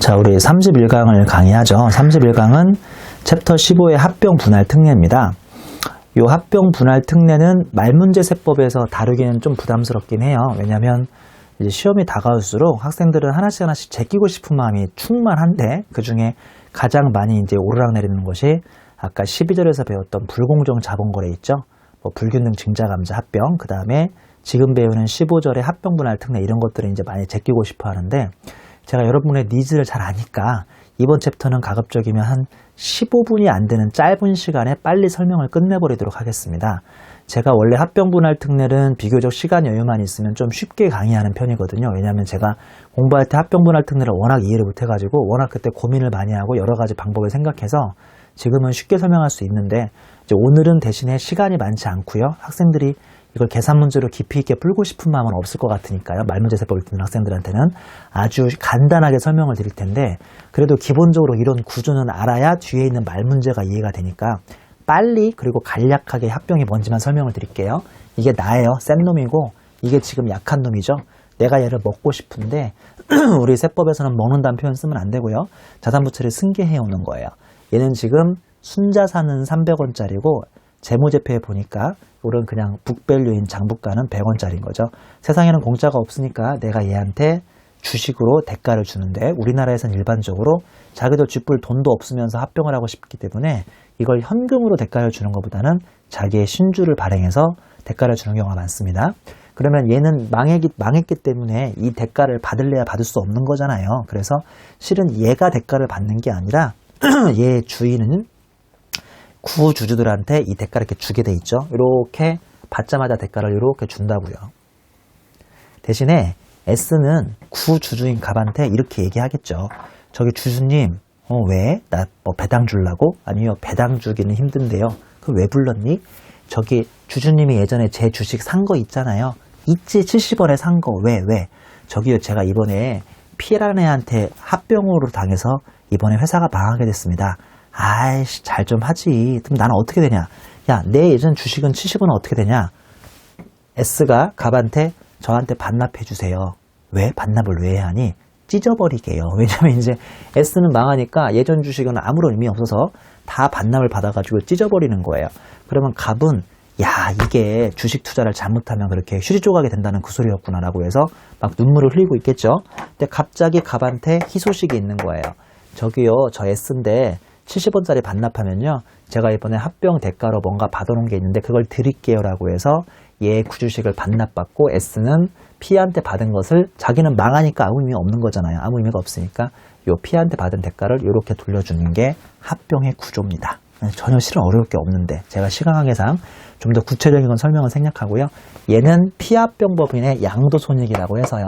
자, 우리 31강을 강의하죠. 31강은 챕터 15의 합병 분할 특례입니다. 이 합병 분할 특례는 말문제세법에서 다루기는 좀 부담스럽긴 해요. 왜냐하면 이제 시험이 다가올수록 학생들은 하나씩 제끼고 싶은 마음이 충만한데 그 중에 가장 많이 이제 오르락내리는 것이 아까 12절에서 배웠던 불공정 자본거래 있죠. 뭐 불균등 증자감자 합병, 그 다음에 지금 배우는 15절의 합병 분할 특례 이런 것들을 이제 많이 제끼고 싶어 하는데 제가 여러분의 니즈를 잘 아니까 이번 챕터는 가급적이면 한 15분이 안 되는 짧은 시간에 빨리 설명을 끝내버리도록 하겠습니다. 제가 원래 합병 분할 특례는 비교적 시간 여유만 있으면 좀 쉽게 강의하는 편이거든요. 왜냐하면 제가 공부할 때 합병 분할 특례를 워낙 이해를 못해가지고 워낙 그때 고민을 많이 하고 여러 가지 방법을 생각해서 지금은 쉽게 설명할 수 있는데 이제 오늘은 대신에 시간이 많지 않고요. 학생들이 이걸 계산 문제로 깊이 있게 풀고 싶은 마음은 없을 것 같으니까요. 말문제세법을 듣는 학생들한테는 아주 간단하게 설명을 드릴 텐데 그래도 기본적으로 이런 구조는 알아야 뒤에 있는 말문제가 이해가 되니까 빨리 그리고 간략하게 합병이 뭔지만 설명을 드릴게요. 이게 나예요. 센 놈이고 이게 지금 약한 놈이죠. 내가 얘를 먹고 싶은데 우리 세법에서는 먹는다는 표현 쓰면 안 되고요. 자산부채를 승계해오는 거예요. 얘는 지금 순자산은 300원짜리고 재무제표에 보니까 이런 그냥 북밸류인 장부가는 100원짜리인 거죠. 세상에는 공짜가 없으니까 내가 얘한테 주식으로 대가를 주는데 우리나라에서는 일반적으로 자기도 쥐뿔 돈도 없으면서 합병을 하고 싶기 때문에 이걸 현금으로 대가를 주는 것보다는 자기의 신주를 발행해서 대가를 주는 경우가 많습니다. 그러면 얘는 망했기 때문에 이 대가를 받을래야 받을 수 없는 거잖아요. 그래서 실은 얘가 대가를 받는 게 아니라 얘 주인은 구주주들한테 이 대가를 이렇게 주게 돼 있죠. 이렇게 받자마자 대가를 이렇게 준다고요. 대신에 S는 구주주인 갑한테 이렇게 얘기하겠죠. 저기 주주님, 왜? 나 뭐 배당 주려고? 아니요, 배당 주기는 힘든데요. 그 왜 불렀니? 저기 주주님이 예전에 제 주식 산 거 있잖아요. 있지, 70원에 산 거. 왜? 저기요, 제가 이번에 피해라는 애한테 합병으로 당해서 이번에 회사가 망하게 됐습니다. 아이씨, 잘 좀 하지. 그럼 나는 어떻게 되냐? 야, 내 예전 주식은 70원은 어떻게 되냐? S가 갑한테 저한테 반납해 주세요. 왜? 반납을 왜 하니? 찢어버리게요. 왜냐면 이제 S는 망하니까 예전 주식은 아무런 의미 없어서 다 반납을 받아가지고 찢어버리는 거예요. 그러면 갑은 야, 이게 주식 투자를 잘못하면 그렇게 휴지 조각이 된다는 그 소리였구나 라고 해서 막 눈물을 흘리고 있겠죠. 근데 갑자기 갑한테 희소식이 있는 거예요. 저기요, 저 S인데 70원짜리 반납하면요 제가 이번에 합병 대가로 뭔가 받아놓은 게 있는데 그걸 드릴게요 라고 해서 얘 구주식을 반납받고 S는 P한테 받은 것을 자기는 망하니까 아무 의미 없는 거잖아요. 아무 의미가 없으니까 요 P한테 받은 대가를 이렇게 돌려주는 게 합병의 구조입니다. 전혀 실은 어려울 게 없는데 제가 시간 관계상 좀 더 구체적인 건 설명을 생략하고요. 얘는 피합병법인의 양도손익이라고 해서요.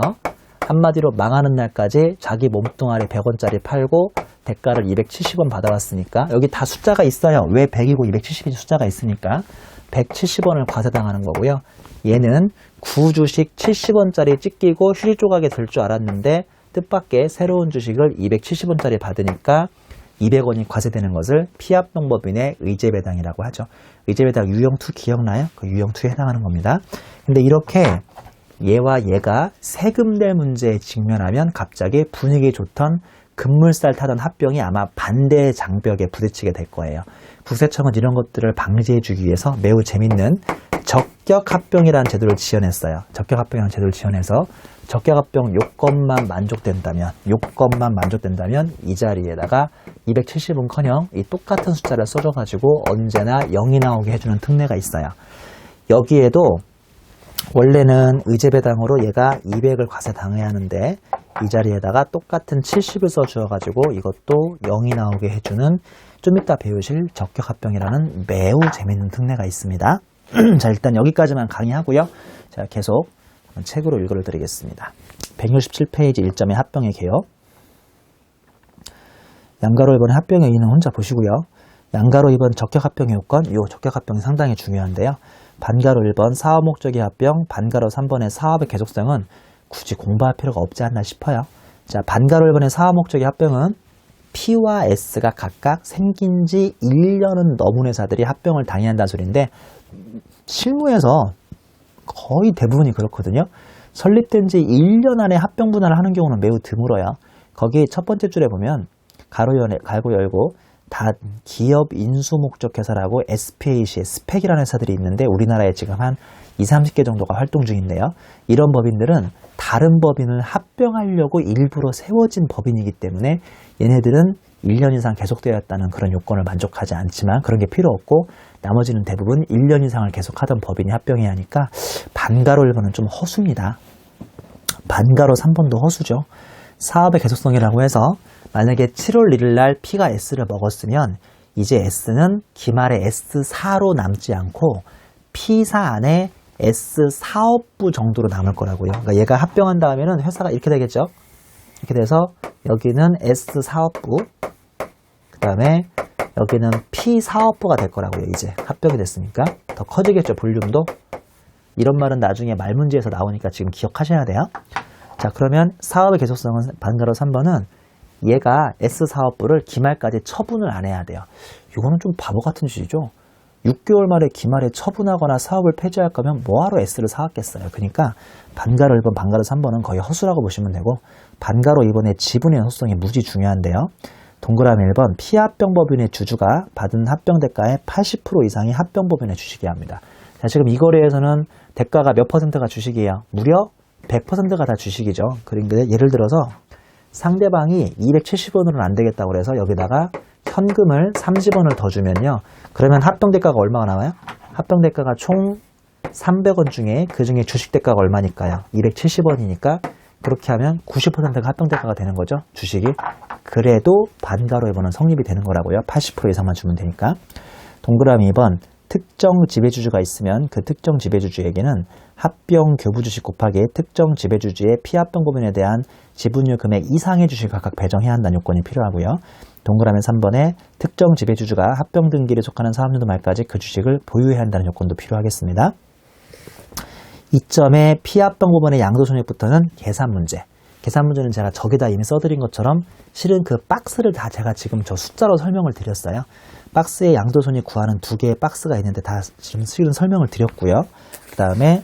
한마디로 망하는 날까지 자기 몸뚱아리 100원짜리 팔고 대가를 270원 받아왔으니까 여기 다 숫자가 있어요. 왜 100이고 270이 숫자가 있으니까 170원을 과세당하는 거고요. 얘는 구주식 70원짜리 찢기고 휴지 조각이 될 줄 알았는데 뜻밖의 새로운 주식을 270원짜리 받으니까 200원이 과세되는 것을 피합병법인의 의제배당이라고 하죠. 의제배당 유형2 기억나요? 그 유형2에 해당하는 겁니다. 근데 이렇게 얘와 얘가 세금 낼 문제에 직면하면 갑자기 분위기 좋던 급물살 타던 합병이 아마 반대 장벽에 부딪히게 될 거예요. 국세청은 이런 것들을 방지해주기 위해서 매우 재밌는 적격합병이라는 제도를 지원했어요. 적격합병이라는 제도를 지원해서 적격합병 요건만 만족된다면 이 자리에다가 270은커녕 이 똑같은 숫자를 써줘가지고 언제나 0이 나오게 해주는 특례가 있어요. 여기에도 원래는 의제배당으로 얘가 200을 과세당해야 하는데 이 자리에다가 똑같은 70을 써주어가지고 이것도 0이 나오게 해주는 좀 이따 배우실 적격합병이라는 매우 재밌는 특례가 있습니다. 자, 일단 여기까지만 강의하고요. 제가 계속 책으로 읽어드리겠습니다. 167페이지 1점의 합병의 개요. 양가로 1번의 합병의 의의는 혼자 보시고요. 양가로 2번 적격합병의 요건, 이 적격합병이 상당히 중요한데요. 반가로 1번 사업 목적의 합병, 반가로 3번의 사업의 계속성은 굳이 공부할 필요가 없지 않나 싶어요. 자, 반가로 1번의 사업 목적의 합병은 P와 S가 각각 생긴 지 1년은 넘은 회사들이 합병을 당해야 한다는 소리인데 실무에서 거의 대부분이 그렇거든요. 설립된 지 1년 안에 합병 분할을 하는 경우는 매우 드물어요. 거기 첫 번째 줄에 보면 가로 열고 다 기업 인수 목적 회사라고 SPAC, 스펙이라는 회사들이 있는데 우리나라에 지금 한 20, 30개 정도가 활동 중인데요. 이런 법인들은 다른 법인을 합병하려고 일부러 세워진 법인이기 때문에 얘네들은 1년 이상 계속되었다는 그런 요건을 만족하지 않지만 그런 게 필요 없고 나머지는 대부분 1년 이상을 계속하던 법인이 합병해야 하니까 반가로 1번은 좀 허수입니다. 반가로 3번도 허수죠. 사업의 계속성이라고 해서 만약에 7월 1일 날 P가 S를 먹었으면 이제 S는 기말에 S4로 남지 않고 P사 안에 S사업부 정도로 남을 거라고요. 그러니까 얘가 합병한 다음에는 회사가 이렇게 되겠죠. 이렇게 돼서 여기는 S사업부, 그 다음에 여기는 P사업부가 될 거라고요. 이제 합병이 됐으니까 더 커지겠죠. 볼륨도. 이런 말은 나중에 말 문제에서 나오니까 지금 기억하셔야 돼요. 자, 그러면 사업의 계속성은 반가로 3번은 얘가 S사업부를 기말까지 처분을 안 해야 돼요. 이거는 좀 바보 같은 짓이죠. 6개월 말에 기말에 처분하거나 사업을 폐지할 거면 뭐하러 S를 사왔겠어요. 그러니까 반가로 1번, 반가로 3번은 거의 허수라고 보시면 되고 반가로 2번의 지분의 허수성이 무지 중요한데요. 동그라미 1번 피합병법인의 주주가 받은 합병대가의 80% 이상이 합병법인의 주식이어야 합니다. 자, 지금 이 거래에서는 대가가 몇 %가 주식이에요? 무려 100%가 다 주식이죠. 그러니까 예를 들어서 상대방이 270원으로는 안 되겠다고 그래서 여기다가 현금을 30원을 더 주면요. 그러면 합병대가가 얼마가 나와요? 합병대가가 총 300원 중에 그 중에 주식대가가 얼마니까요? 270원이니까 그렇게 하면 90%가 합병대가가 되는 거죠. 주식이. 그래도 반가로 2번은 성립이 되는 거라고요. 80% 이상만 주면 되니까. 동그라미 2번 특정 지배주주가 있으면 그 특정 지배주주에게는 합병 교부주식 곱하기 특정 지배주주의 피합병법인에 대한 지분율 금액 이상의 주식을 각각 배정해야 한다는 요건이 필요하고요. 동그라미 3번에 특정 지배주주가 합병 등기를 속하는 사업연도 말까지 그 주식을 보유해야 한다는 요건도 필요하겠습니다. 이점에 피합병법원의 양도손익부터는 계산 문제. 계산 문제는 제가 저기다 이미 써드린 것처럼 실은 그 박스를 다 제가 지금 저 숫자로 설명을 드렸어요. 박스에 양도손익 구하는 두 개의 박스가 있는데 다 지금 실은 설명을 드렸고요. 그 다음에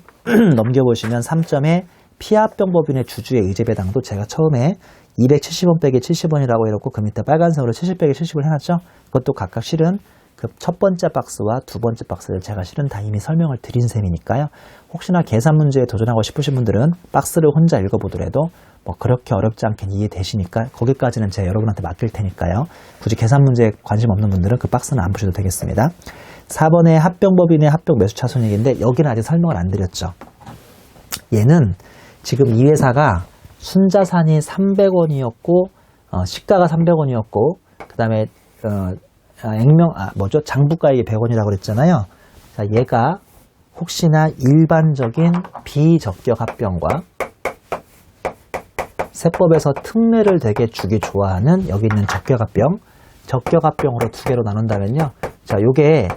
넘겨보시면 3점에 피합병법인의 주주의 의제배당도 제가 처음에 270원 빼기 70원이라고 해놓고 그 밑에 빨간색으로 70 빼기 70을 해놨죠. 그것도 각각 실은 그 첫 번째 박스와 두 번째 박스를 제가 실은 다 이미 설명을 드린 셈이니까요. 혹시나 계산 문제에 도전하고 싶으신 분들은 박스를 혼자 읽어보더라도 뭐 그렇게 어렵지 않게 이해되시니까 거기까지는 제가 여러분한테 맡길 테니까요. 굳이 계산 문제에 관심 없는 분들은 그 박스는 안 보셔도 되겠습니다. 4번에 합병법인의 합병 매수차 손익인데 여기는 아직 설명을 안 드렸죠. 얘는 지금 이 회사가 순자산이 300원이었고 시가가 300원이었고 그 다음에 장부가액이 100원이라고 그랬잖아요. 자, 얘가 혹시나 일반적인 비적격 합병과 세법에서 특례를 되게 주기 좋아하는 여기 있는 적격합병, 적격합병으로 두 개로 나눈다면요. 자, 요게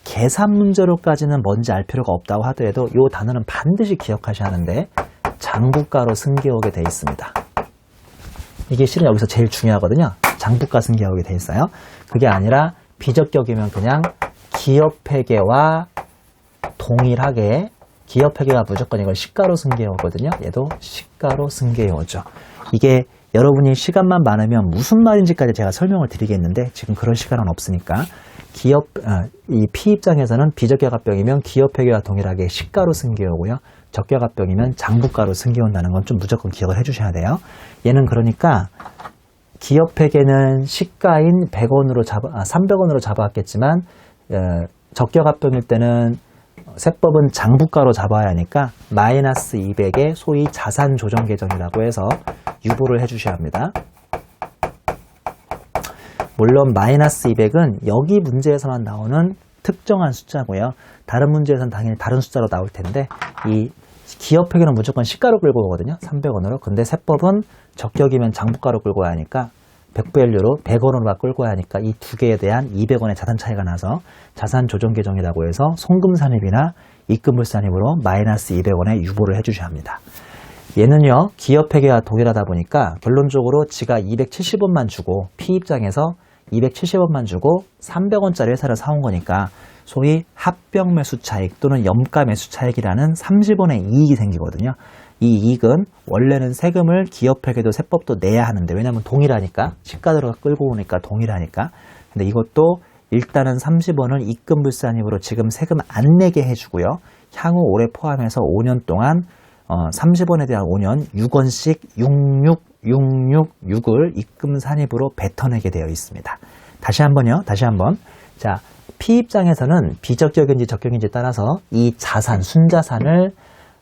계산 문제로까지는 뭔지 알 필요가 없다고 하더라도 요 단어는 반드시 기억하셔야 하는데 장부가로 승계하게 돼 있습니다. 이게 실은 여기서 제일 중요하거든요. 장부가 승계하게 돼 있어요. 그게 아니라 비적격이면 그냥 기업회계와 동일하게 기업회계가 무조건 이걸 시가로 승계해오거든요. 얘도 시가로 승계해오죠. 이게 여러분이 시간만 많으면 무슨 말인지까지 제가 설명을 드리겠는데 지금 그런 시간은 없으니까 이 P 입장에서는 비적격합병이면 기업회계와 동일하게 시가로 승계해오고요. 적격합병이면 장부가로 승계온다는 건 좀 무조건 기억을 해주셔야 돼요. 얘는 그러니까 기업회계는 시가인 300원으로 잡아왔겠지만 적격합병일 때는 세법은 장부가로 잡아야 하니까 마이너스 200에 소위 자산 조정 계정이라고 해서 유보를 해주셔야 합니다. 물론 마이너스 200은 여기 문제에서만 나오는 특정한 숫자고요. 다른 문제에서는 당연히 다른 숫자로 나올 텐데 이 기업회계는 무조건 시가로 끌고 오거든요. 300원으로. 근데 세법은 적격이면 장부가로 끌고 와야 하니까 100밸류로 100원으로 끌고 와야 하니까 이 두 개에 대한 200원의 자산 차이가 나서 자산 조정 계정이라고 해서 송금산입이나 입금불산입으로 마이너스 200원에 유보를 해주셔야 합니다. 얘는요, 기업회계와 동일하다 보니까 결론적으로 지가 270원만 주고 P 입장에서 270원만 주고 300원짜리 회사를 사온 거니까 소위 합병 매수 차익 또는 염가 매수 차익이라는 30원의 이익이 생기거든요. 이 이익은 원래는 세금을 기업회계도 세법도 내야 하는데, 왜냐하면 동일하니까, 시가대로 끌고 오니까 동일하니까. 근데 이것도 일단은 30원을 입금불산입으로 지금 세금 안 내게 해주고요. 향후 올해 포함해서 5년 동안 30원에 대한 5년 6원씩 66666을 입금산입으로 뱉어내게 되어 있습니다. 다시 한번요. 자, P 입장에서는 비적격인지 적격인지 따라서 이 자산, 순자산을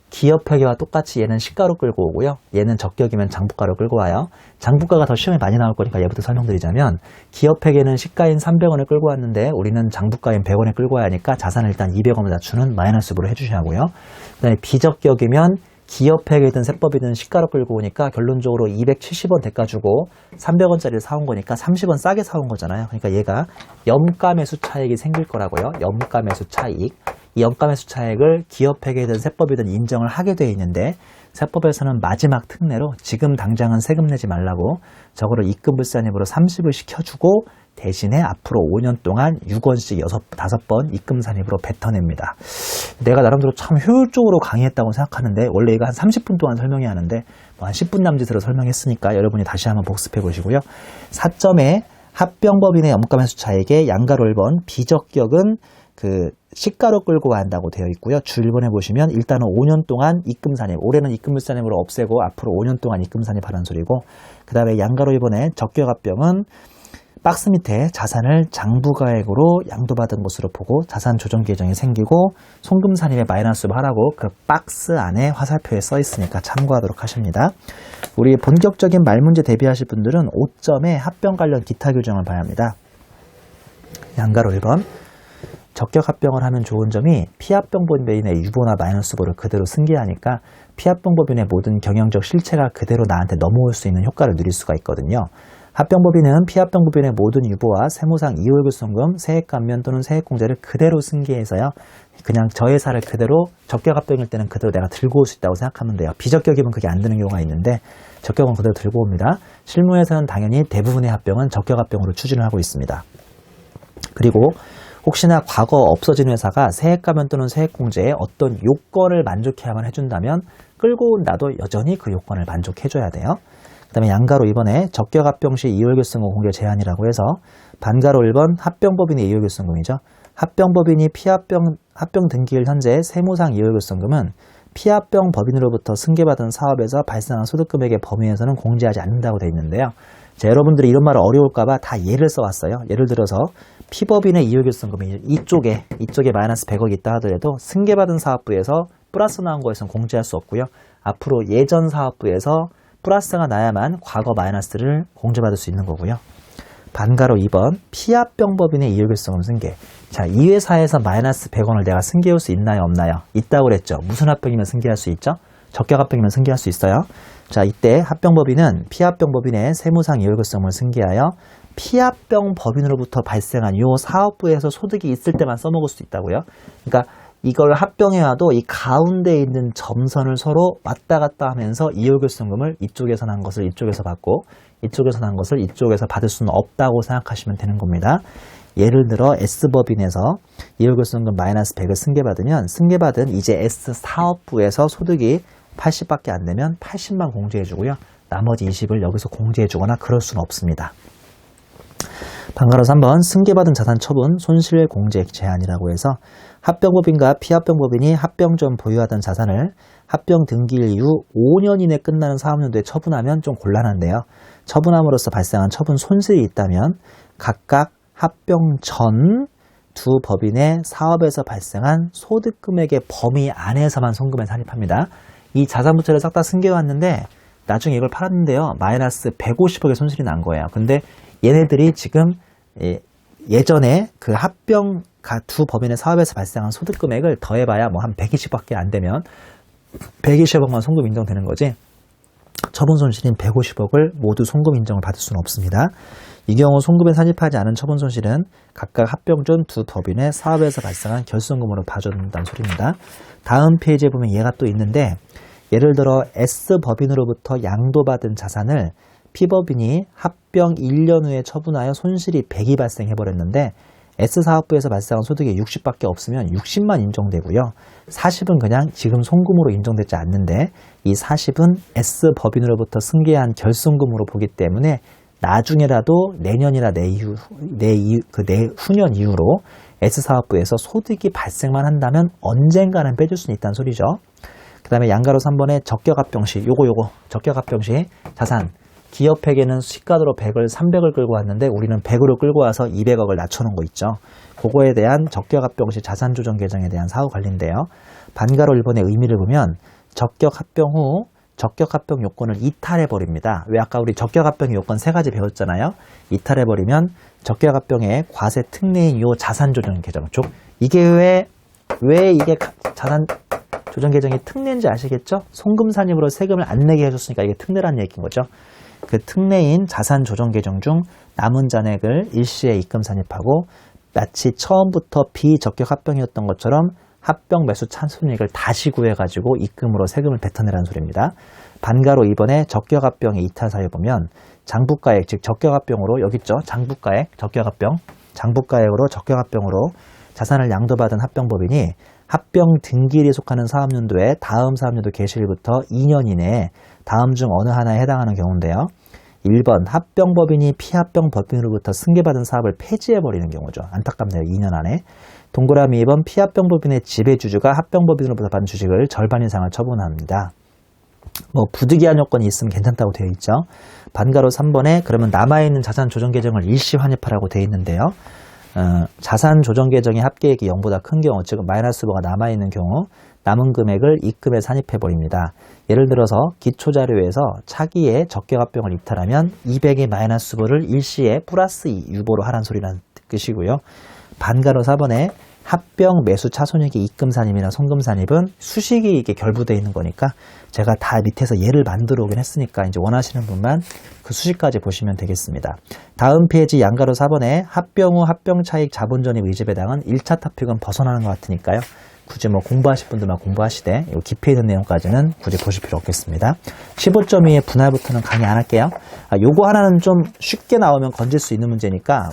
기업회계와 똑같이 얘는 시가로 끌고 오고요. 얘는 적격이면 장부가로 끌고 와요. 장부가가 더 시험에 많이 나올 거니까 얘부터 설명드리자면, 기업회계는 시가인 300원을 끌고 왔는데 우리는 장부가인 100원에 끌고 와야 하니까 자산을 일단 200원을 낮추는 마이너스부로 해주셔야 하고요. 그 다음에 비적격이면 기업회계든 세법이든 시가로 끌고 오니까 결론적으로 270원 대가 주고 300원짜리를 사온 거니까 30원 싸게 사온 거잖아요. 그러니까 얘가 염가매수 차익이 생길 거라고요. 염가매수 차익. 이 염가매수 차익을 기업회계든 세법이든 인정을 하게 되어 있는데, 세법에서는 마지막 특례로 지금 당장은 세금 내지 말라고 저거를 입금불산입으로 30을 시켜주고 대신에 앞으로 5년 동안 6원씩 5번 입금산입으로 뱉어냅니다. 내가 나름대로 참 효율적으로 강의했다고 생각하는데, 원래 이거 한 30분 동안 설명해야 하는데 뭐 한 10분 남짓으로 설명했으니까 여러분이 다시 한번 복습해 보시고요. 4점에 합병법인의 염가매수 차익의 양가로 1번, 비적격은 그 시가로 끌고 한다고 되어 있고요. 줄 1번에 보시면 일단은 5년 동안 입금산입, 올해는 입금불산입으로 없애고 앞으로 5년 동안 입금산입하라는 소리고, 그 다음에 양가로 1번에 적격합병은 박스 밑에 자산을 장부가액으로 양도받은 것으로 보고 자산 조정 계정이 생기고 송금산입에 마이너스로 하라고 그 박스 안에 화살표에 써 있으니까 참고하도록 하십니다. 우리 본격적인 말문제 대비하실 분들은 5점에 합병 관련 기타 규정을 봐야 합니다. 양가로 1번, 적격합병을 하면 좋은 점이 피합병법인의 유보나 마이너스보를 그대로 승계하니까 피합병법인의 모든 경영적 실체가 그대로 나한테 넘어올 수 있는 효과를 누릴 수가 있거든요. 합병법인은 피합병법인의 모든 유보와 세무상 이월급손금, 세액감면 또는 세액공제를 그대로 승계해서요. 그냥 저 회사를 그대로 적격합병일 때는 그대로 내가 들고 올 수 있다고 생각하면 돼요. 비적격이면 그게 안 되는 경우가 있는데 적격은 그대로 들고 옵니다. 실무에서는 당연히 대부분의 합병은 적격합병으로 추진을 하고 있습니다. 그리고 혹시나 과거 없어진 회사가 세액감면 또는 세액공제에 어떤 요건을 만족해야만 해준다면 끌고 온 나도 여전히 그 요건을 만족해줘야 돼요. 그 다음에 양가로 2번에 적격합병 시 이월결승금 공개 제한이라고 해서, 반가로 1번 합병법인의 이월결승금이죠. 합병법인이 합병 등기일 현재 세무상 이월결승금은 피합병 법인으로부터 승계받은 사업에서 발생한 소득금액의 범위에서는 공제하지 않는다고 되어 있는데요. 자, 여러분들이 이런 말을 어려울까봐 다 예를 써왔어요. 예를 들어서 피법인의 이월결승금이 이쪽에 마이너스 100억이 있다 하더라도 승계받은 사업부에서 플러스 나온 거에서는 공제할 수 없고요. 앞으로 예전 사업부에서 플러스가 나야만 과거 마이너스를 공제받을 수 있는 거고요. 반가로 2번, 피합병법인의 이월결승금 승계. 자, 이 회사에서 마이너스 100원을 내가 승계할 수 있나요, 없나요? 있다고 그랬죠. 무슨 합병이면 승계할 수 있죠? 적격합병이면 승계할 수 있어요. 자, 이때 합병법인은 피합병법인의 세무상 이월결승금을 승계하여 피합병법인으로부터 발생한 요 사업부에서 소득이 있을 때만 써먹을 수 있다고요. 그러니까 이걸 합병해와도 이 가운데 있는 점선을 서로 왔다 갔다 하면서 이월결승금을 이쪽에서 난 것을 이쪽에서 받고 이쪽에서 난 것을 이쪽에서 받을 수는 없다고 생각하시면 되는 겁니다. 예를 들어 S법인에서 이월결승금 마이너스 100을 승계받으면 승계받은 이제 S사업부에서 소득이 80밖에 안 되면 80만 공제해주고요. 나머지 20을 여기서 공제해주거나 그럴 수는 없습니다. 반가로 3번, 승계받은 자산 처분 손실 공제 제한이라고 해서 합병법인과 피합병법인이 합병 전 보유하던 자산을 합병 등기일 이후 5년 이내 끝나는 사업연도에 처분하면 좀 곤란한데요. 처분함으로써 발생한 처분 손실이 있다면 각각 합병 전 두 법인의 사업에서 발생한 소득금액의 범위 안에서만 송금에 산입합니다. 이 자산부채를 싹 다 승계해왔는데 나중에 이걸 팔았는데요. 마이너스 150억의 손실이 난 거예요. 근데 얘네들이 지금 예전에 그 합병 두 법인의 사업에서 발생한 소득금액을 더해봐야 뭐 한 120밖에 안 되면 120억만 송금 인정되는 거지, 처분 손실인 150억을 모두 송금 인정을 받을 수는 없습니다. 이 경우 송금에 산입하지 않은 처분 손실은 각각 합병 전 두 법인의 사업에서 발생한 결손금으로 봐준다는 소리입니다. 다음 페이지에 보면 얘가 또 있는데, 예를 들어 S법인으로부터 양도받은 자산을 P법인이 합병 1년 후에 처분하여 손실이 100이 발생해버렸는데 S사업부에서 발생한 소득이 60밖에 없으면 60만 인정되고요. 40은 그냥 지금 송금으로 인정되지 않는데 이 40은 S법인으로부터 승계한 결손금으로 보기 때문에 나중에라도 내년이나 내후년 이후로 S사업부에서 소득이 발생만 한다면 언젠가는 빼줄 수는 있다는 소리죠. 그 다음에 양가로 3번에 적격합병시 요거 적격합병시 자산 기업에게는 시가로 100을 300을 끌고 왔는데 우리는 100으로 끌고 와서 200억을 낮춰놓은 거 있죠. 그거에 대한 적격합병시 자산조정 계정에 대한 사후 관리인데요. 반가로 1번의 의미를 보면 적격합병 후 적격합병 요건을 이탈해버립니다. 왜 아까 우리 적격합병 요건 3가지 배웠잖아요. 이탈해버리면 적격합병의 과세 특례인 요 자산조정 계정 쪽 이게 왜 이게 자산조정 계정이 특례인지 아시겠죠? 송금산입으로 세금을 안 내게 해줬으니까 이게 특례란 얘기인 거죠. 그 특례인 자산조정 계정 중 남은 잔액을 일시에 입금 산입하고 마치 처음부터 비적격합병이었던 것처럼 합병 매수 찬손익을 다시 구해가지고 입금으로 세금을 뱉어내라는 소리입니다. 반가로 이번에 적격합병의 이탈 사유 보면 장부가액 즉 적격합병으로 여기 있죠. 장부가액 적격합병 장부가액으로 적격합병으로 자산을 양도받은 합병법인이 합병 등기일에 속하는 사업연도에 다음 사업연도 개시일부터 2년 이내에 다음 중 어느 하나에 해당하는 경우인데요. 1번 합병법인이 피합병법인으로부터 승계받은 사업을 폐지해버리는 경우죠. 안타깝네요. 2년 안에. 동그라미 2번 피합병법인의 지배주주가 합병법인으로부터 받은 주식을 절반 이상을 처분합니다. 부득이한 요건이 있으면 괜찮다고 되어 있죠. 반가로 3번에 그러면 남아있는 자산 조정 계정을 일시 환입하라고 되어 있는데요. 자산 조정 계정의 합계액이 0보다 큰 경우, 즉 마이너스가 남아있는 경우 남은 금액을 입금에 산입해버립니다. 예를 들어서 기초자료에서 차기에 적격합병을 이탈하면 200의 마이너스 부를 일시에 플러스 유보로 하라는 소리라는 뜻이고요. 반가로 4번에 합병 매수 차손익의 입금 산입이나 송금 산입은 수식이 이게 결부되어 있는 거니까 제가 다 밑에서 예를 만들어 오긴 했으니까 이제 원하시는 분만 그 수식까지 보시면 되겠습니다. 다음 페이지 양가로 4번에 합병 후 합병 차익 자본전입 의지배당은 1차 토픽은 벗어나는 것 같으니까요. 굳이 공부하실 분들만 공부하시되 깊이 있는 내용까지는 굳이 보실 필요 없겠습니다. 15.2의 분할부터는 강의 안 할게요. 요거 하나는 좀 쉽게 나오면 건질 수 있는 문제니까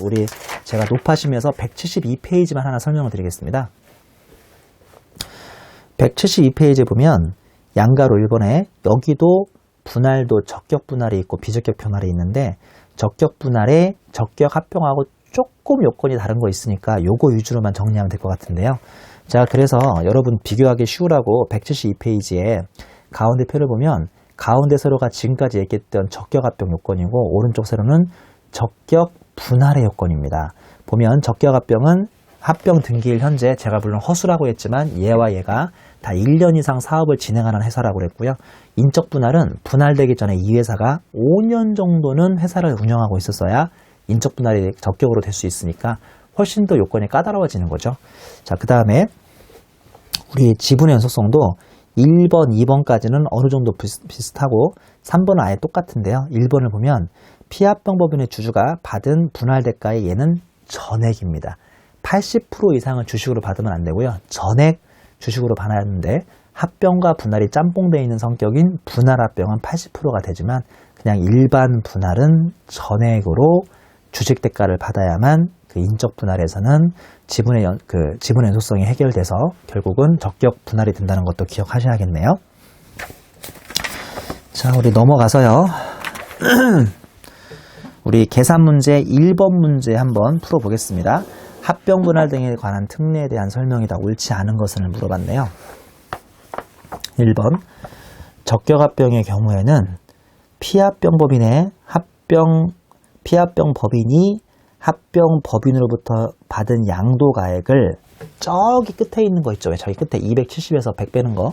제가 높아심에서 172페이지만 하나 설명을 드리겠습니다. 172페이지에 보면 양가로 1번에 여기도 분할도 적격 분할이 있고 비적격 분할이 있는데 적격 분할에 적격 합병하고 조금 요건이 다른 거 있으니까 요거 위주로만 정리하면 될 것 같은데요. 자, 그래서 여러분 비교하기 쉬우라고 172페이지에 가운데 표를 보면 가운데 세로가 지금까지 얘기했던 적격 합병 요건이고 오른쪽 세로는 적격 분할의 요건입니다. 보면 적격 합병은 합병 등기일 현재 제가 물론 허수라고 했지만 얘와 얘가 다 1년 이상 사업을 진행하는 회사라고 그랬고요. 인적 분할은 분할되기 전에 이 회사가 5년 정도는 회사를 운영하고 있었어야 인적 분할이 적격으로 될 수 있으니까 훨씬 더 요건이 까다로워지는 거죠. 자, 그 다음에 우리 지분의 연속성도 1번, 2번까지는 어느 정도 비슷하고 3번은 아예 똑같은데요. 1번을 보면 피합병법인의 주주가 받은 분할 대가에 얘는 전액입니다. 80% 이상은 주식으로 받으면 안 되고요. 전액 주식으로 받았는데 합병과 분할이 짬뽕되어 있는 성격인 분할합병은 80%가 되지만 그냥 일반 분할은 전액으로 주식 대가를 받아야만 그 인적 분할에서는 지분의 연속성이 해결돼서 결국은 적격 분할이 된다는 것도 기억하셔야겠네요. 자, 우리 넘어가서요. 우리 계산 문제 1번 문제 한번 풀어보겠습니다. 합병 분할 등에 관한 특례에 대한 설명이다. 옳지 않은 것을 물어봤네요. 1번 적격합병의 경우에는 피합병법인의 피합병법인이 합병법인으로부터 받은 양도가액을 저기 끝에 있는 거 있죠. 왜 저기 끝에 270에서 100 빼는 거.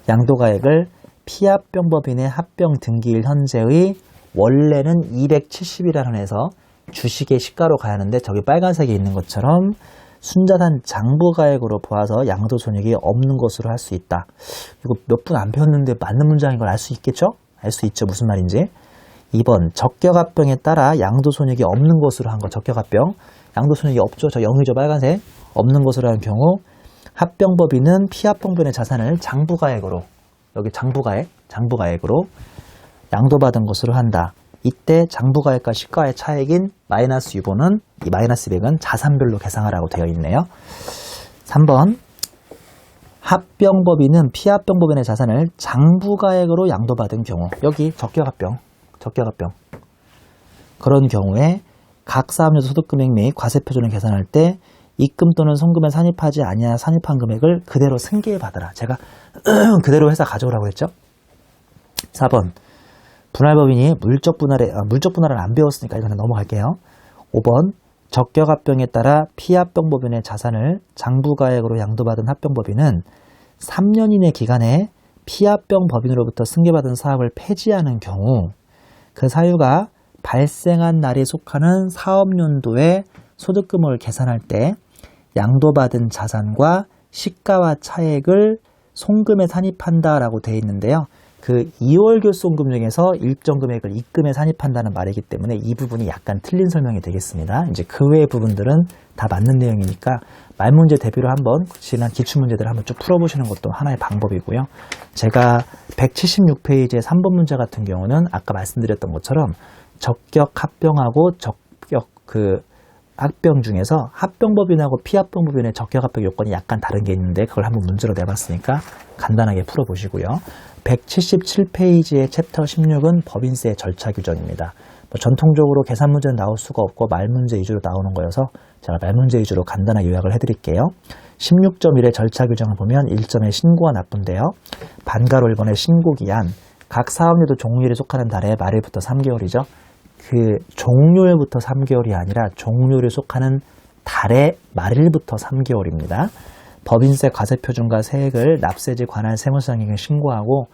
양도가액을 피합병법인의 합병 등기일 현재의 원래는 270이라는 해서 주식의 시가로 가야 하는데 저기 빨간색에 있는 것처럼 순자산 장부가액으로 보아서 양도손익이 없는 것으로 할 수 있다. 이거 몇 분 안 배웠는데 맞는 문장인 걸 알 수 있겠죠? 알 수 있죠. 무슨 말인지. 2번 적격합병에 따라 양도손익이 없는 것으로 한 거. 적격합병 양도손익이 없죠. 저 0이죠. 빨간색. 없는 것으로 한 경우 합병법인은 피합병법인의 자산을 장부가액으로 여기 장부가액으로 양도받은 것으로 한다. 이때 장부가액과 시가의 차액인 마이너스 유보는 이 마이너스 200은 자산별로 계상하라고 되어 있네요. 3번 합병법인은 피합병법인의 자산을 장부가액으로 양도받은 경우, 여기 적격합병 그런 경우에 각 사업료도 소득금액 및 과세표준을 계산할 때 입금 또는 송금에 산입하지 아니하여 산입한 금액을 그대로 승계에 받으라. 제가 그대로 회사 가져오라고 했죠. 4번 분할법인이 물적 분할을 안 배웠으니까 이거는 넘어갈게요. 5번 적격합병에 따라 피합병법인의 자산을 장부가액으로 양도받은 합병법인은 3년 이내 기간에 피합병법인으로부터 승계받은 사업을 폐지하는 경우 그 사유가 발생한 날에 속하는 사업연도에 소득금을 계산할 때 양도받은 자산과 시가와 차액을 송금에 산입한다라고 되어 있는데요. 그 2월 결손금 중에서 일정 금액을 입금에 산입한다는 말이기 때문에 이 부분이 약간 틀린 설명이 되겠습니다. 이제 그 외의 부분들은 다 맞는 내용이니까 말문제 대비로 한번 지난 기출문제들을 한번 쭉 풀어보시는 것도 하나의 방법이고요. 제가 176페이지의 3번 문제 같은 경우는 아까 말씀드렸던 것처럼 적격 합병하고 적격 합병 중에서 합병법인하고 피합병법인의 적격합병 요건이 약간 다른 게 있는데 그걸 한번 문제로 내봤으니까 간단하게 풀어보시고요. 177페이지의 챕터 16은 법인세 절차 규정입니다. 전통적으로 계산 문제는 나올 수가 없고 말문제 위주로 나오는 거여서 제가 말문제 위주로 간단하게 요약을 해드릴게요. 16.1의 절차 규정을 보면 1점의 신고가 나쁜데요. 반가로 1번의 신고기한 각 사업료도 종료일에 속하는 달에 말일부터 3개월이죠. 그 종료일부터 3개월이 아니라 종료일에 속하는 달의 말일부터 3개월입니다. 법인세 과세표준과 세액을 납세지 관할 세무서장에게 신고하고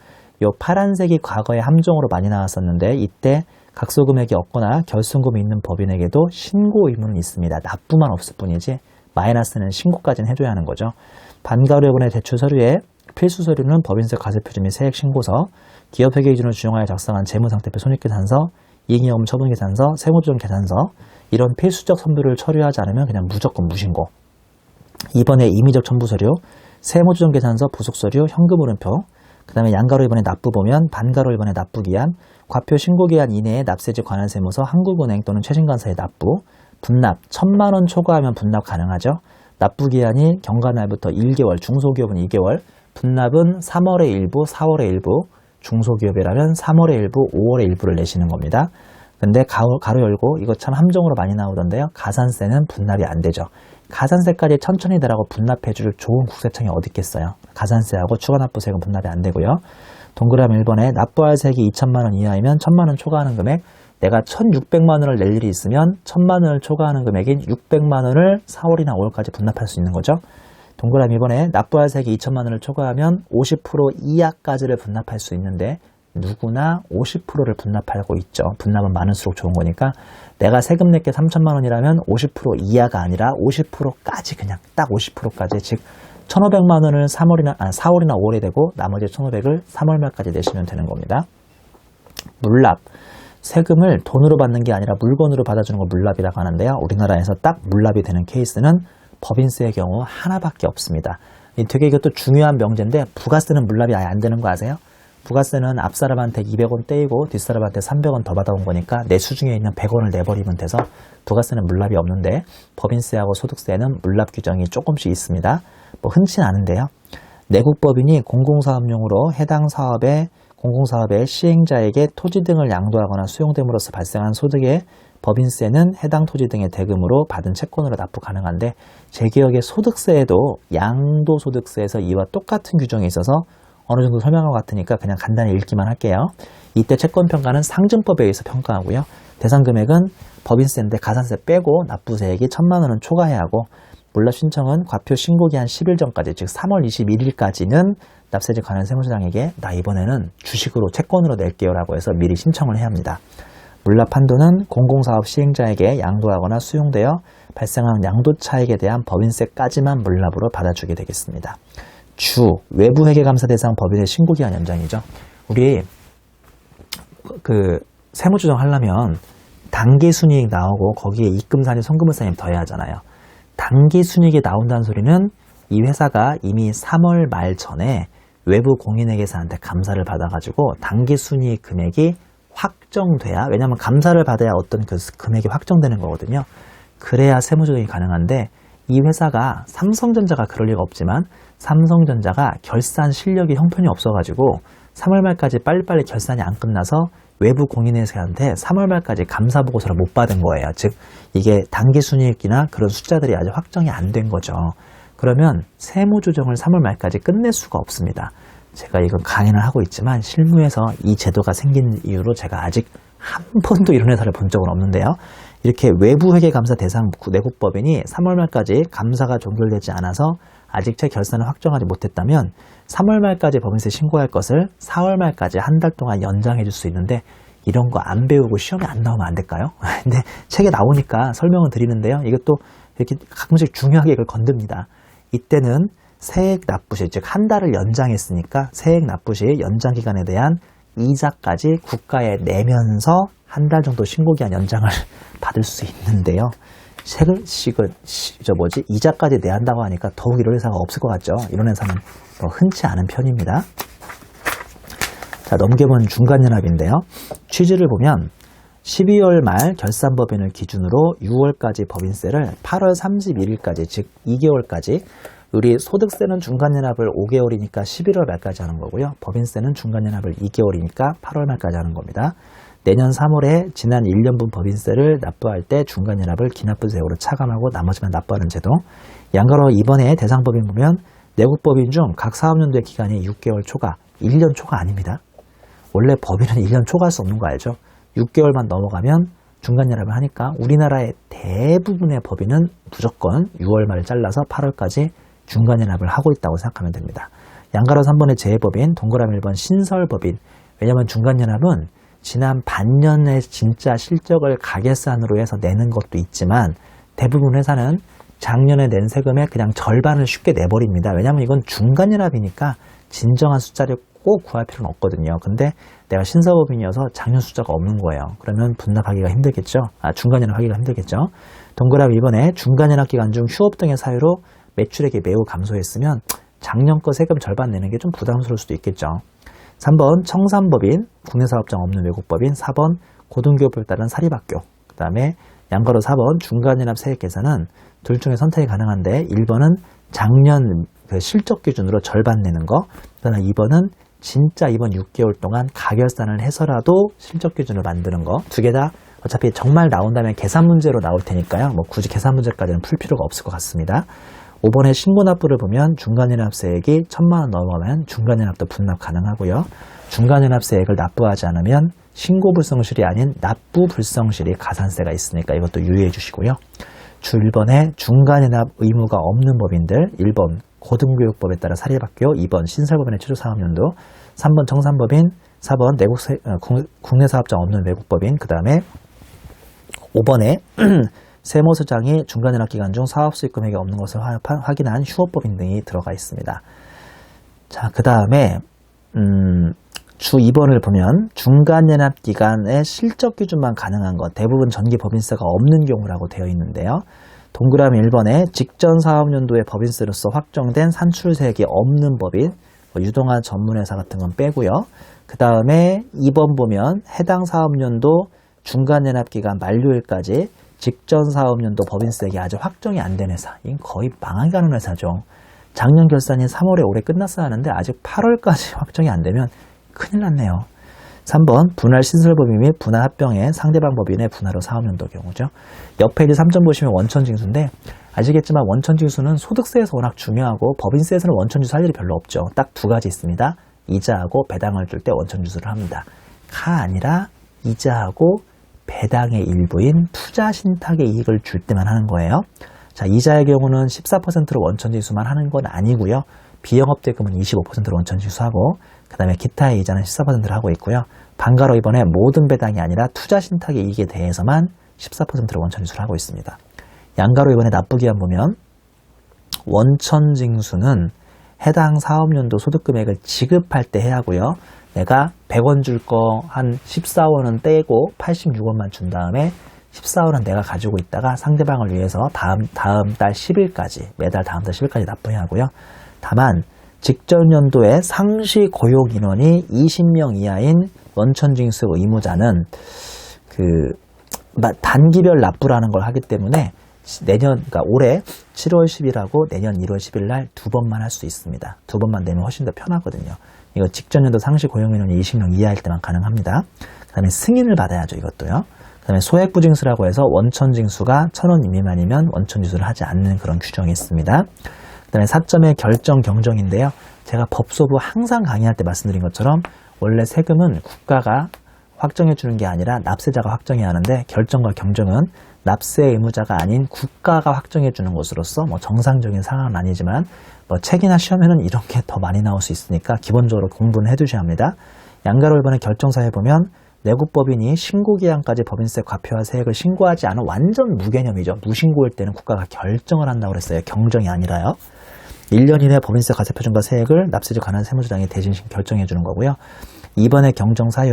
요 파란색이 과거에 함정으로 많이 나왔었는데 이때 각소금액이 없거나 결손금이 있는 법인에게도 신고 의무는 있습니다. 납부만 없을 뿐이지 마이너스는 신고까지는 해줘야 하는 거죠. 반가루회본의 대출 서류에 필수 서류는 법인세 과세표준 및 세액 신고서, 기업회계 기준을 준용하여 작성한 재무상태표 손익계산서, 이익잉여금 처분계산서, 세무조정계산서 이런 필수적 선표를 처리하지 않으면 그냥 무조건 무신고. 2번에 임의적 첨부서류, 세무조정계산서, 부속서류, 현금흐름표, 그 다음에 양가로 1번에 납부 보면 반가로 1번에 납부기한, 과표 신고기한 이내에 납세지 관한 세무서, 한국은행 또는 최신간사의 납부, 분납 1,000만원 초과하면 분납 가능하죠. 납부기한이 경과날부터 1개월, 중소기업은 2개월, 분납은 3월의 일부, 4월의 일부, 중소기업이라면 3월의 일부, 5월의 일부를 내시는 겁니다. 근데 가로 열고 이거 참 함정으로 많이 나오던데요. 가산세는 분납이 안 되죠. 가산세까지 천천히 내라고 분납해줄 좋은 국세청이 어디 있겠어요. 가산세하고 추가납부세액은 분납이 안 되고요. 동그라미 1번에 납부할 세액이 2천만 원 이하이면 1,000만 원 초과하는 금액, 내가 1,600만 원을 낼 일이 있으면 1,000만 원을 초과하는 금액인 600만 원을 4월이나 5월까지 분납할 수 있는 거죠. 동그라미 2번에 납부할 세액이 2천만 원을 초과하면 50% 이하까지를 분납할 수 있는데 누구나 50%를 분납하고 있죠. 분납은 많을수록 좋은 거니까 내가 세금 낼게 3천만 원이라면 50% 이하가 아니라 50%까지 그냥 딱 50%까지 즉 1,500만 원을 4월이나 5월에 되고 나머지 1,500을 3월 말까지 내시면 되는 겁니다. 물납. 세금을 돈으로 받는 게 아니라 물건으로 받아주는 걸 물납이라고 하는데요. 우리나라에서 딱 물납이 되는 케이스는 법인세의 경우 하나밖에 없습니다. 되게 이것도 중요한 명제인데 부가세는 물납이 아예 안 되는 거 아세요? 부가세는 앞사람한테 200원 떼이고 뒷사람한테 300원 더 받아온 거니까 내 수중에 있는 100원을 내버리면 돼서 부가세는 물납이 없는데 법인세하고 소득세는 물납 규정이 조금씩 있습니다. 뭐 흔치는 않은데요. 내국법인이 공공사업용으로 해당 공공사업의 시행자에게 토지 등을 양도하거나 수용됨으로써 발생한 소득의 법인세는 해당 토지 등의 대금으로 받은 채권으로 납부 가능한데 제 기억에 소득세에도 양도소득세에서 이와 똑같은 규정이 있어서 어느 정도 설명한 것 같으니까 그냥 간단히 읽기만 할게요. 이때 채권평가는 상증법에 의해서 평가하고요. 대상 금액은 법인세인데 가산세 빼고 납부세액이 1,000만 원은 초과해야 하고 물납 신청은 과표 신고기한 10일 전까지 즉 3월 21일까지는 납세지 관한 세무서장에게 나 이번에는 주식으로 채권으로 낼게요 라고 해서 미리 신청을 해야 합니다. 물납 한도는 공공사업 시행자에게 양도하거나 수용되어 발생한 양도 차익에 대한 법인세까지만 물납으로 받아주게 되겠습니다. 외부회계감사 대상 법인의 신고기한 연장이죠. 우리 세무조정 하려면 당기순이익 나오고 거기에 입금산입, 선금산입 더해야 하잖아요. 당기순이익이 나온다는 소리는 이 회사가 이미 3월 말 전에 외부 공인회계사한테 감사를 받아가지고 당기순이익 금액이 확 확정돼야, 왜냐하면 감사를 받아야 어떤 그 금액이 확정되는 거거든요. 그래야 세무조정이 가능한데 이 회사가 삼성전자가 그럴 리가 없지만 삼성전자가 결산 실력이 형편이 없어가지고 3월 말까지 빨리빨리 결산이 안 끝나서 외부 공인회사한테 3월 말까지 감사 보고서를 못 받은 거예요. 즉 이게 당기순이익이나 그런 숫자들이 아직 확정이 안 된 거죠. 그러면 세무조정을 3월 말까지 끝낼 수가 없습니다. 제가 이건 강연을 하고 있지만 실무에서 이 제도가 생긴 이후로 제가 아직 한 번도 이런 회사를 본 적은 없는데요. 이렇게 외부 회계감사 대상 내국법인이 3월 말까지 감사가 종결되지 않아서 아직 제 결산을 확정하지 못했다면 3월 말까지 법인세 신고할 것을 4월 말까지 한 달 동안 연장해 줄 수 있는데 이런 거 안 배우고 시험에 안 나오면 안 될까요? 근데 책에 나오니까 설명을 드리는데요. 이것도 이렇게 가끔씩 중요하게 이걸 건듭니다. 이때는 세액 납부시, 즉 한 달을 연장했으니까 세액 납부시 연장 기간에 대한 이자까지 국가에 내면서 한 달 정도 신고기한 연장을 받을 수 있는데요. 이자까지 내야 한다고 하니까 더욱 이런 회사가 없을 것 같죠. 이런 회사는 흔치 않은 편입니다. 자, 넘겨본 중간연합인데요. 취지를 보면 12월 말 결산법인을 기준으로 6월까지 법인세를 8월 31일까지, 즉 2개월까지, 우리 소득세는 중간연합을 5개월이니까 11월 말까지 하는 거고요. 법인세는 중간연합을 2개월이니까 8월 말까지 하는 겁니다. 내년 3월에 지난 1년분 법인세를 납부할 때 중간연합을 기납부세액으로 차감하고 나머지만 납부하는 제도. 양가로 이번에 대상법인 보면 내국법인 중 각 사업연도의 기간이 6개월 초과, 1년 초과 아닙니다. 원래 법인은 1년 초과할 수 없는 거 알죠? 6개월만 넘어가면 중간연합을 하니까 우리나라의 대부분의 법인은 무조건 6월 말을 잘라서 8월까지 중간연합을 하고 있다고 생각하면 됩니다. 양가로 3번의 재해법인, 동그라미 1번 신설법인. 왜냐하면 중간연합은 지난 반년의 진짜 실적을 가계산으로 해서 내는 것도 있지만 대부분 회사는 작년에 낸 세금의 그냥 절반을 쉽게 내버립니다. 왜냐하면 이건 중간연합이니까 진정한 숫자를 꼭 구할 필요는 없거든요. 근데 내가 신설법인이어서 작년 숫자가 없는 거예요. 그러면 분납하기가 힘들겠죠. 중간연합 하기가 힘들겠죠. 동그라미 2번에 중간연합 기간 중 휴업 등의 사유로 매출액이 매우 감소했으면 작년 거 세금 절반 내는 게 좀 부담스러울 수도 있겠죠. 3번 청산법인, 국내사업장 없는 외국법인. 4번 고등교육을 따른 사립학교. 그 다음에 양가로 4번 중간연합 세액 계산은 둘 중에 선택이 가능한데 1번은 작년 그 실적 기준으로 절반 내는 거. 그 다음에 2번은 진짜 이번 6개월 동안 가결산을 해서라도 실적 기준을 만드는 거. 두 개 다 어차피 정말 나온다면 계산 문제로 나올 테니까요. 뭐 굳이 계산 문제까지는 풀 필요가 없을 것 같습니다. 5번의 신고납부를 보면 중간연합세액이 1,000만 원 넘어가면 중간연합도 분납 가능하고요. 중간연합세액을 납부하지 않으면 신고불성실이 아닌 납부불성실이 가산세가 있으니까 이것도 유의해 주시고요. 주 1번에 중간연합 의무가 없는 법인들, 1번 고등교육법에 따라 사립학교, 2번 신설법인의 최초사업연도, 3번 청산법인, 4번 국내사업장 없는 외국법인, 그 다음에 5번에 세무서장이 중간연합 기간 중 사업수익 금액이 없는 것을 확인한 휴업법인 등이 들어가 있습니다. 자, 그 다음에 주 2번을 보면 중간연합 기간의 실적 기준만 가능한 것, 대부분 전기 법인세가 없는 경우라고 되어 있는데요. 동그라미 1번에 직전 사업연도에 법인세로서 확정된 산출세액이 없는 법인, 유동화 전문회사 같은 건 빼고요. 그 다음에 2번 보면 해당 사업연도 중간연합 기간 만료일까지 직전 사업연도 법인세액이 아직 확정이 안 된 회사. 이건 거의 망하게 가는 회사죠. 작년 결산이 3월에 올해 끝났어야 하는데 아직 8월까지 확정이 안 되면 큰일 났네요. 3번 분할 신설법인 및 분할 합병의 상대방 법인의 분할후 사업연도 경우죠. 옆에 이제 3점 보시면 원천징수인데 아시겠지만 원천징수는 소득세에서 워낙 중요하고 법인세에서는 원천징수 할 일이 별로 없죠. 딱 두 가지 있습니다. 이자하고 배당을 줄 때 원천징수를 합니다. 가 아니라 이자하고 배당의 일부인 투자 신탁의 이익을 줄 때만 하는 거예요. 자, 이자의 경우는 14%로 원천징수만 하는 건 아니고요. 비영업대금은 25%로 원천징수하고 그 다음에 기타의 이자는 14%를 하고 있고요. 반가로 이번에 모든 배당이 아니라 투자 신탁의 이익에 대해서만 14%로 원천징수를 하고 있습니다. 양가로 이번에 납부기한 보면 원천징수는 해당 사업연도 소득금액을 지급할 때 해야 하고요. 내가 100원 줄 거 한 14원은 떼고 86원만 준 다음에 14원은 내가 가지고 있다가 상대방을 위해서 다음 달 10일까지, 매달 다음 달 10일까지 납부해야 하고요. 다만 직전 연도에 상시 고용 인원이 20명 이하인 원천징수 의무자는 단기별 납부라는 걸 하기 때문에 그러니까 올해 7월 10일하고 내년 1월 10일 날 2번만 할 수 있습니다. 2번만 내면 훨씬 더 편하거든요. 이거 직전 연도 상시 고용인원이 20명 이하일 때만 가능합니다. 그 다음에 승인을 받아야죠, 이것도요. 그 다음에 소액부징수라고 해서 원천징수가 1,000원 미만이면 원천징수를 하지 않는 그런 규정이 있습니다. 그 다음에 4점의 결정 경정인데요. 제가 법소부 항상 강의할 때 말씀드린 것처럼 원래 세금은 국가가 확정해 주는 게 아니라 납세자가 확정해야 하는데 결정과 경정은 납세 의무자가 아닌 국가가 확정해 주는 것으로서 정상적인 상황은 아니지만 책이나 시험에는 이런 게 더 많이 나올 수 있으니까 기본적으로 공부는 해두셔야 합니다. 양가로 1번의 결정사에 보면 내국법인이 신고기한까지 법인세 과표와 세액을 신고하지 않은 완전 무개념이죠. 무신고일 때는 국가가 결정을 한다고 그랬어요. 경정이 아니라요. 1년 이내 법인세 과세표준과 세액을 납세지 관한 세무조장이 대신 결정해 주는 거고요. 2번의 경정사유,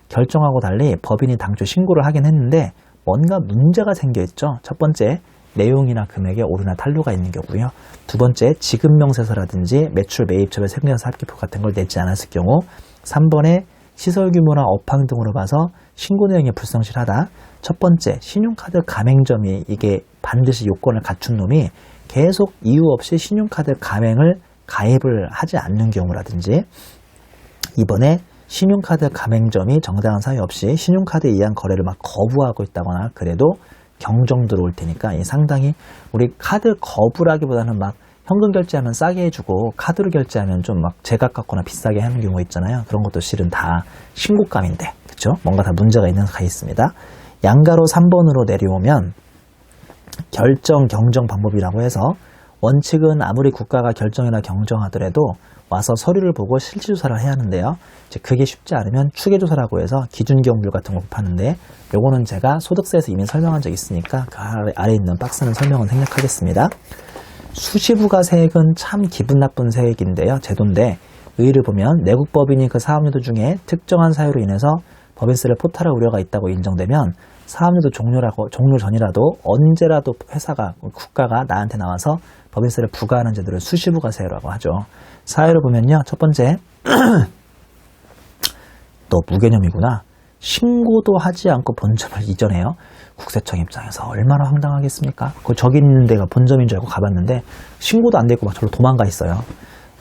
결정하고 달리 법인이 당초 신고를 하긴 했는데 뭔가 문제가 생겨 있죠. 첫 번째, 내용이나 금액에 오류나 탄로가 있는 경우고요. 두 번째, 지급명세서라든지 매출 매입처별 세금계산 합계표 같은 걸 내지 않았을 경우. 3번에 시설 규모나 업황 등으로 봐서 신고 내용이 불성실하다. 첫 번째, 신용카드 가맹점이 이게 반드시 요건을 갖춘 놈이 계속 이유 없이 신용카드 가맹을 가입을 하지 않는 경우라든지, 이번에 신용카드 가맹점이 정당한 사유 없이 신용카드에 의한 거래를 막 거부하고 있다거나 그래도 경정 들어올 테니까 상당히 우리 카드 거부라기보다는 막 현금 결제하면 싸게 해주고 카드로 결제하면 좀 막 제각 같거나 비싸게 하는 경우가 있잖아요. 그런 것도 실은 다 신고감인데, 그쵸? 뭔가 다 문제가 있는 가 있습니다. 양가로 3번으로 내려오면 결정 경정 방법이라고 해서 원칙은 아무리 국가가 결정이나 경정하더라도 와서 서류를 보고 실질조사를 해야 하는데요. 이제 그게 쉽지 않으면 추계조사라고 해서 기준기억률 같은 거 곱하는데, 요거는 제가 소득세에서 이미 설명한 적이 있으니까 그 아래에 있는 박스는 설명은 생략하겠습니다. 수시부가세액은 참 기분 나쁜 세액인데요. 제도인데 의의를 보면 내국법인이 그 사업연도 중에 특정한 사유로 인해서 법인세를 포탈할 우려가 있다고 인정되면 사업연도 종료 전이라도 언제라도 국가가 나한테 나와서 법인세를 부과하는 제도를 수시부가세라고 하죠. 사유를 보면요. 첫 번째, 너 무개념이구나. 신고도 하지 않고 본점을 이전해요. 국세청 입장에서 얼마나 황당하겠습니까? 저기 있는 데가 본점인 줄 알고 가봤는데 신고도 안 되고 막 저로 도망가 있어요.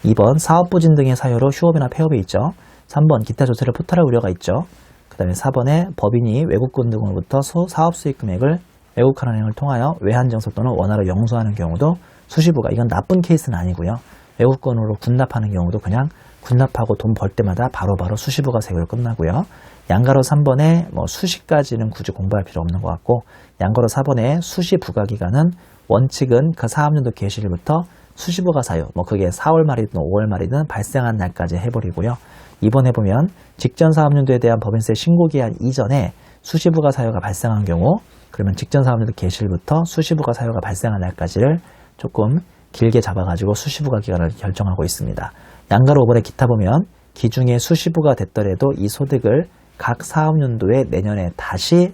2번, 사업부진 등의 사유로 휴업이나 폐업이 있죠. 3번, 기타 조세를 포탈할 우려가 있죠. 그 다음에 4번에 법인이 외국권 등으로부터 사업 수익 금액을 외국환 은행을 통하여 외환정서 또는 원화로 영수하는 경우도 수시부가, 이건 나쁜 케이스는 아니고요. 외국권으로 군납하는 경우도 그냥 군납하고 돈 벌 때마다 바로바로 수시부가세로 끝나고요. 양가로 3번에 수시까지는 굳이 공부할 필요 없는 것 같고, 양가로 4번에 수시 부과기간은 원칙은 그 사업연도 개시일부터 수시부가 사유, 그게 4월 말이든 5월 말이든 발생한 날까지 해버리고요. 이번에 보면 직전 사업연도에 대한 법인세 신고기한 이전에 수시부가 사유가 발생한 경우, 그러면 직전 사업연도 개시일부터 수시부가 사유가 발생한 날까지를 조금 길게 잡아가지고 수시부가 기간을 결정하고 있습니다. 양가로 5번에 기타 보면 기중에 수시부가 됐더라도 이 소득을 각 사업연도에 내년에 다시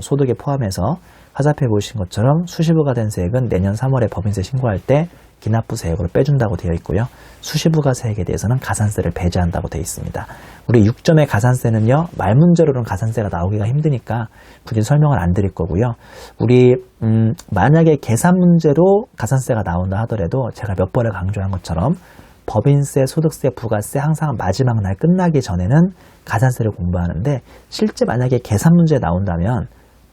소득에 포함해서 화살표에 보이신 것처럼 수시부가 된 세액은 내년 3월에 법인세 신고할 때 기납부 세액으로 빼준다고 되어 있고요. 수시부가 세액에 대해서는 가산세를 배제한다고 되어 있습니다. 우리 6점의 가산세는요, 말문제로는 가산세가 나오기가 힘드니까 굳이 설명을 안 드릴 거고요. 우리 만약에 계산 문제로 가산세가 나온다 하더라도 제가 몇 번을 강조한 것처럼 법인세, 소득세, 부가세 항상 마지막 날 끝나기 전에는 가산세를 공부하는데, 실제 만약에 계산 문제 나온다면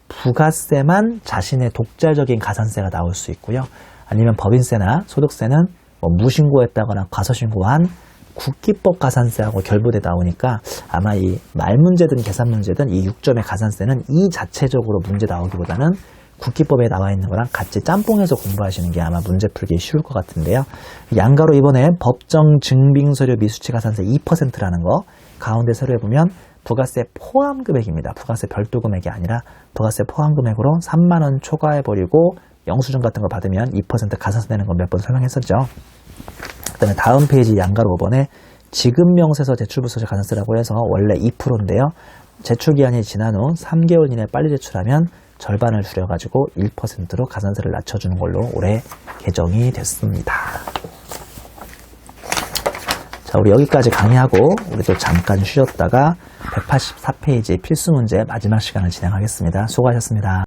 부가세만 자신의 독자적인 가산세가 나올 수 있고요. 아니면 법인세나 소득세는 무신고했다거나 과소신고한 국기법 가산세하고 결부돼 나오니까 아마 이 말 문제든 계산 문제든 이 6점의 가산세는 이 자체적으로 문제 나오기보다는 국기법에 나와 있는 거랑 같이 짬뽕해서 공부하시는 게 아마 문제 풀기 쉬울 것 같은데요. 양가로 이번에 법정 증빙서류 미수치 가산세 2%라는 거, 가운데 서류에 보면 부가세 포함 금액입니다. 부가세 별도 금액이 아니라 부가세 포함 금액으로 3만 원 초과해버리고 영수증 같은 거 받으면 2% 가산세 내는 건 몇 번 설명했었죠. 그 다음에 다음 페이지 양가로 5번에 지급명세서 제출부서적 가산세라고 해서 원래 2%인데요. 제출기한이 지난 후 3개월 이내 빨리 제출하면 절반을 줄여가지고 1%로 가산세를 낮춰주는 걸로 올해 개정이 됐습니다. 자, 우리 여기까지 강의하고 우리 또 잠깐 쉬었다가 184페이지 필수 문제 마지막 시간을 진행하겠습니다. 수고하셨습니다.